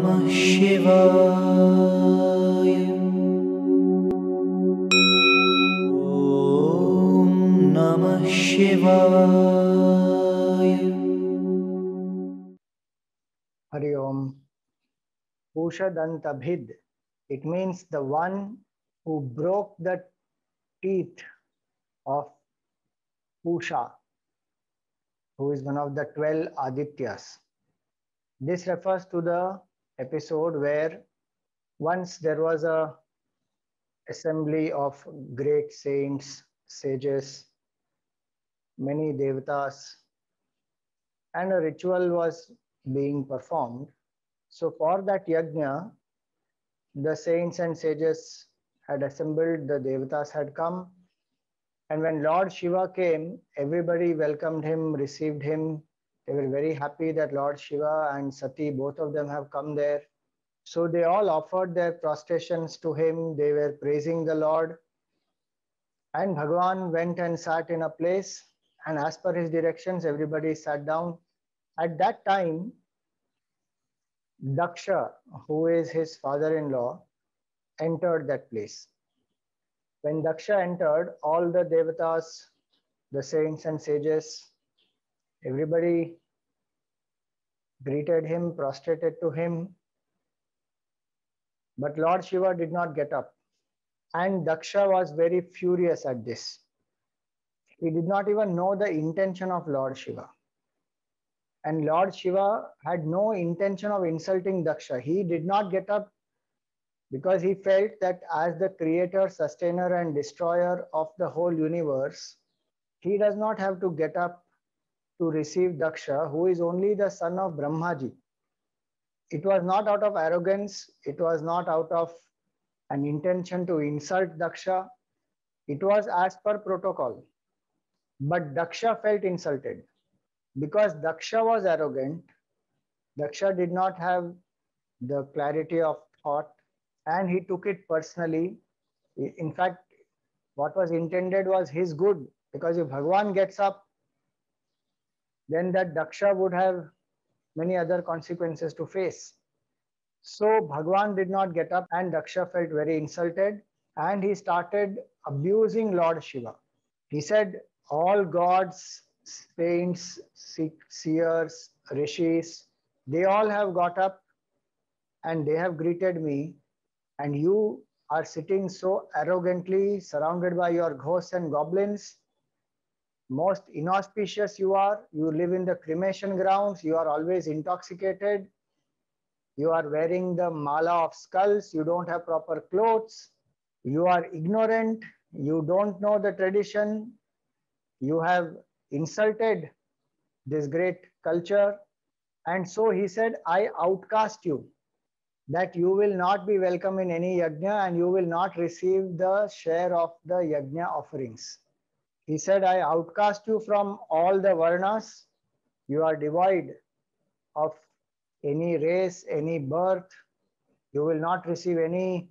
Namah Shivaya. Om Namah Shivaya. Hari Om. Pushadantabhid. It means the one who broke the teeth of Pusha, who is one of the 12 Adityas. This refers to the episode where once there was a assembly of great saints, sages, many devatas, and a ritual was being performed. So for that yajna, the saints and sages had assembled, the devatas had come, and when Lord Shiva came, everybody welcomed him, received him. They were very happy that Lord Shiva and Sati, both of them have come there. So they all offered their prostrations to him. They were praising the Lord. And Bhagavan went and sat in a place, and as per his directions, everybody sat down. At that time, Daksha, who is his father-in-law, entered that place. When Daksha entered, all the devatas, the saints and sages, everybody greeted him, prostrated to him. But Lord Shiva did not get up. And Daksha was very furious at this. He did not even know the intention of Lord Shiva. And Lord Shiva had no intention of insulting Daksha. He did not get up because he felt that as the creator, sustainer, and destroyer of the whole universe, he does not have to get up to receive Daksha, who is only the son of Brahmaji. It was not out of arrogance, it was not out of an intention to insult Daksha, it was as per protocol. But Daksha felt insulted. Because Daksha was arrogant, Daksha did not have the clarity of thought and he took it personally. In fact, what was intended was his good, because if Bhagavan gets up, then that Daksha would have many other consequences to face. So Bhagavan did not get up and Daksha felt very insulted and he started abusing Lord Shiva. He said, all gods, saints, seers, rishis, they all have got up and they have greeted me, and you are sitting so arrogantly surrounded by your ghosts and goblins. Most inauspicious you are. You live in the cremation grounds. You are always intoxicated. You are wearing the mala of skulls. You don't have proper clothes. You are ignorant. You don't know the tradition. You have insulted this great culture. And so he said, I outcast you, that you will not be welcome in any yajna and you will not receive the share of the yajna offerings. He said, I outcast you from all the varnas. You are devoid of any race, any birth. You will not receive any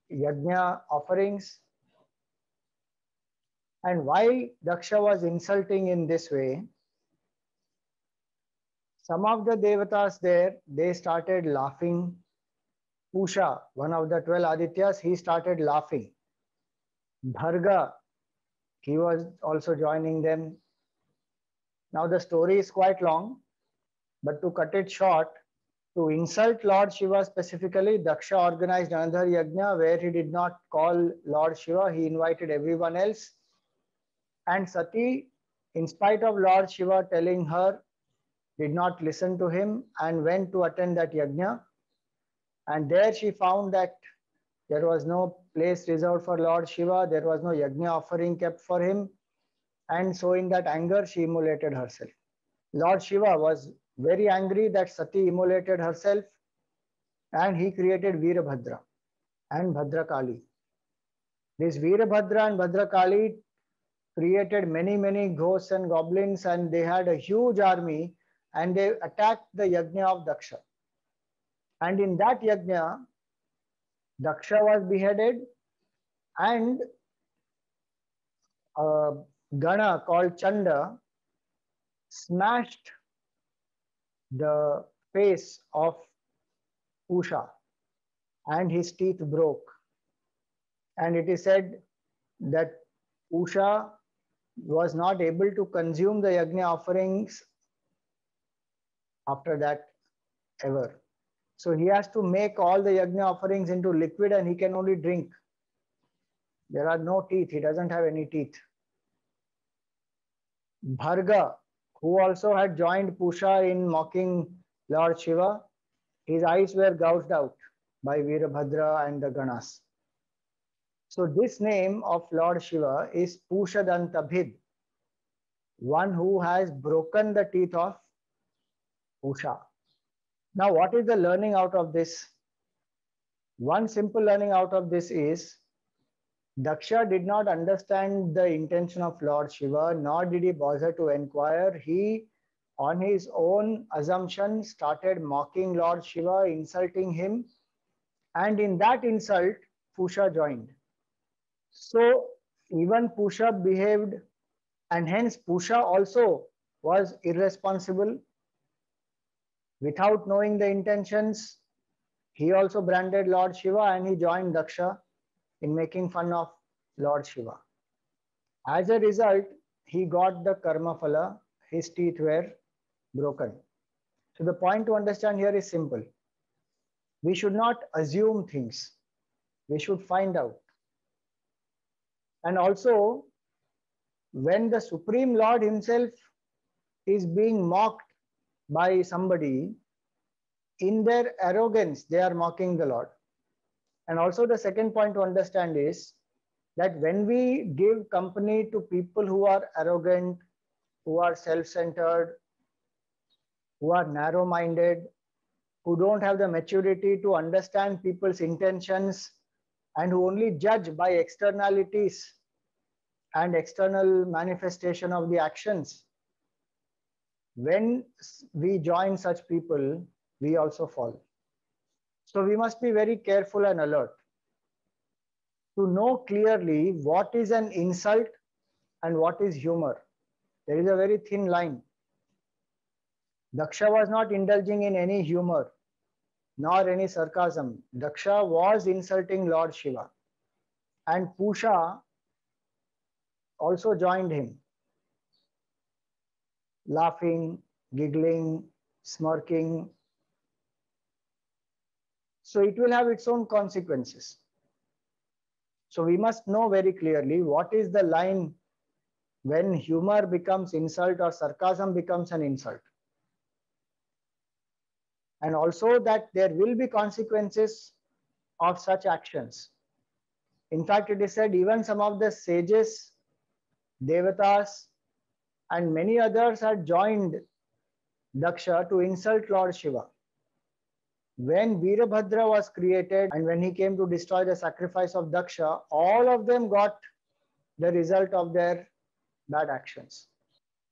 yajna offerings. And why Daksha was insulting in this way? Some of the devatas there, they started laughing. Pusha, one of the 12 Adityas, he started laughing. Bharga, he was also joining them. Now the story is quite long, but to cut it short, to insult Lord Shiva specifically, Daksha organized another yajna where he did not call Lord Shiva, he invited everyone else. And Sati, in spite of Lord Shiva telling her, did not listen to him and went to attend that yajna. And there she found that there was no place reserved for Lord Shiva, there was no yajna offering kept for him. And so in that anger, she immolated herself. Lord Shiva was very angry that Sati immolated herself, and he created Veerabhadra and Bhadrakali. This Veerabhadra and Bhadrakali created many ghosts and goblins, and they had a huge army and they attacked the yajna of Daksha. And in that yajna, Daksha was beheaded and a Gana called Chanda smashed the face of Pusha, and his teeth broke. And it is said that Pusha was not able to consume the yajna offerings after that ever. So he has to make all the yajna offerings into liquid and he can only drink. There are no teeth, he doesn't have any teeth. Bharga, who also had joined Pusha in mocking Lord Shiva, his eyes were gouged out by Veerabhadra and the Ganas. So this name of Lord Shiva is Pushadantabhid, one who has broken the teeth of Pusha. Now, what is the learning out of this? One simple learning out of this is Daksha did not understand the intention of Lord Shiva, nor did he bother to inquire. He, on his own assumption, started mocking Lord Shiva, insulting him, and in that insult, Pusha joined. So even Pusha behaved, and hence Pusha also was irresponsible. Without knowing the intentions, he also branded Lord Shiva and he joined Daksha in making fun of Lord Shiva. As a result, he got the karma phala, his teeth were broken. So the point to understand here is simple. We should not assume things. We should find out. And also, when the Supreme Lord himself is being mocked by somebody, in their arrogance, they are mocking the Lord. And also the second point to understand is that when we give company to people who are arrogant, who are self-centered, who are narrow-minded, who don't have the maturity to understand people's intentions, and who only judge by externalities and external manifestation of the actions, when we join such people, we also fall. So we must be very careful and alert to know clearly what is an insult and what is humor. There is a very thin line. Daksha was not indulging in any humor nor any sarcasm. Daksha was insulting Lord Shiva. And Pusha also joined him, laughing, giggling, smirking. So it will have its own consequences. So we must know very clearly what is the line when humor becomes insult or sarcasm becomes an insult. And also that there will be consequences of such actions. In fact, it is said even some of the sages, devatas, and many others had joined Daksha to insult Lord Shiva. When Veerabhadra was created and when he came to destroy the sacrifice of Daksha, all of them got the result of their bad actions.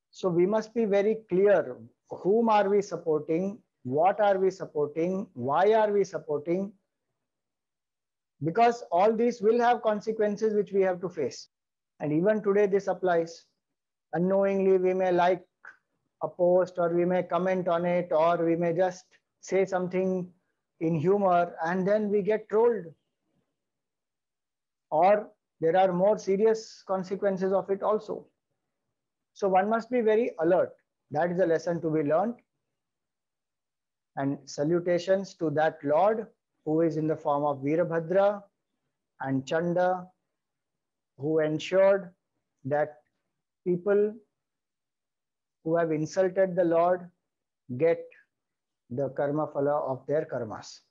So we must be very clear, whom are we supporting, what are we supporting, why are we supporting, because all these will have consequences which we have to face. And even today this applies. Unknowingly we may like a post or we may comment on it or we may just say something in humor and then we get trolled. Or there are more serious consequences of it also. So one must be very alert. That is a lesson to be learned. And salutations to that Lord who is in the form of Veerabhadra and Chanda, who ensured that people who have insulted the Lord get the karma phala of their karmas.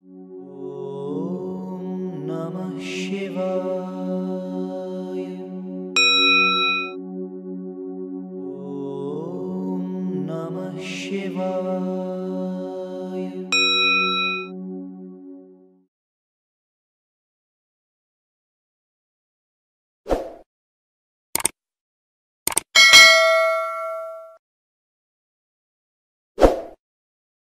Om Namah Shivaya. Om Namah Shivaya.